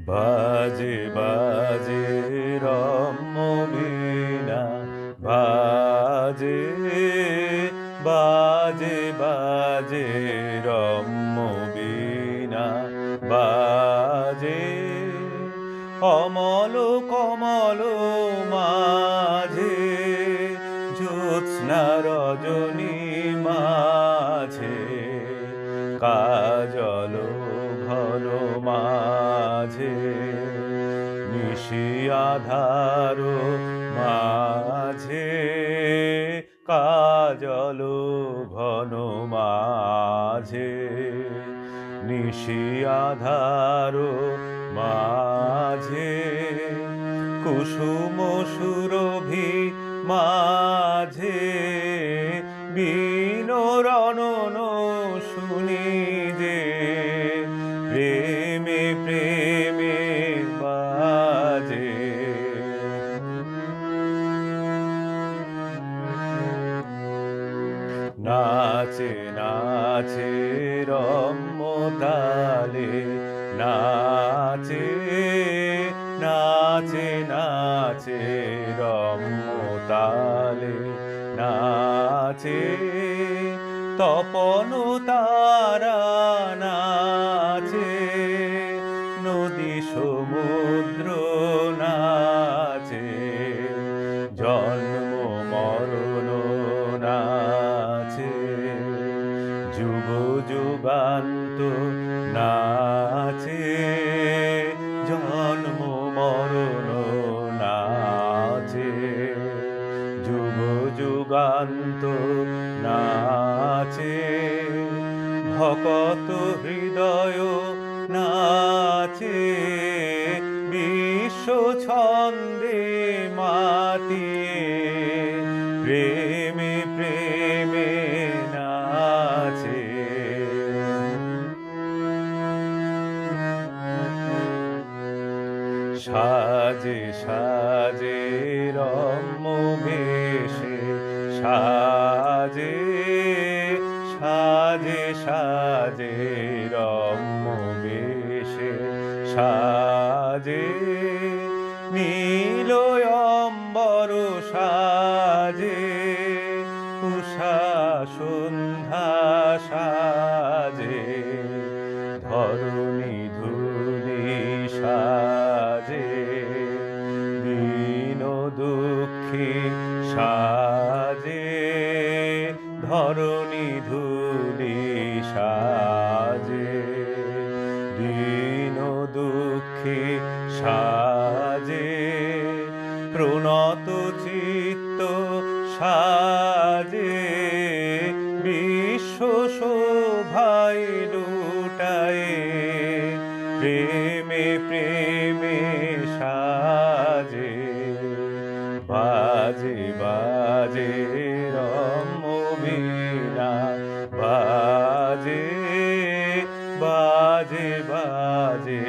বাজে বাজে রম্য বীণা, বাজে বাজে বাজে রম্য বীণা, বাজে অমল কমল মাঝে, জ্যোৎস্না রজনী মাঝে, কাজল ঘন মাঝে, নিশি আধার মাঝে, কাজল ঘন মাঝে, নিশি আধার মাঝে, কুসুম সুরভি মাঝে, বীণরণন শুনি যে, প্রেমে প্রেমে বাজে। নাচে নাচে রম্য তালে, নাচে নাচে নাচে রম্য তালে, নাচে তপন তারা, নাচে নদী সমুদ্র, নাচে জন্ম মরণ, নাচে যুগ যুগান্ত, নাচে জন্ম মরণ, নাচে যুগ যুগান্ত, নাচে ভকত হৃদয়, নাচে বিশ্ব ছন্দে মাতিয়ে, প্রেমে প্রেমে নাচে। সাজে সাজে রম্য বেশে, সাজে সাজে সাজে রম্য বেশে, সাজে নীল অম্বর, সাজে উষা সন্ধ্যা, সাজে ধরণী ধূলি, সাজে দীন দুঃখী, সাজে ধরণী ধূলি, সাজে দীন দুঃখী, সাজে প্রণত চিত্ত, সাজে বিশ্ব শোভায় লুটায়ে, প্রেমে প্রেমে সাজে। বাজে বাজে রম্য বীণা, বাজে বাজে বাজে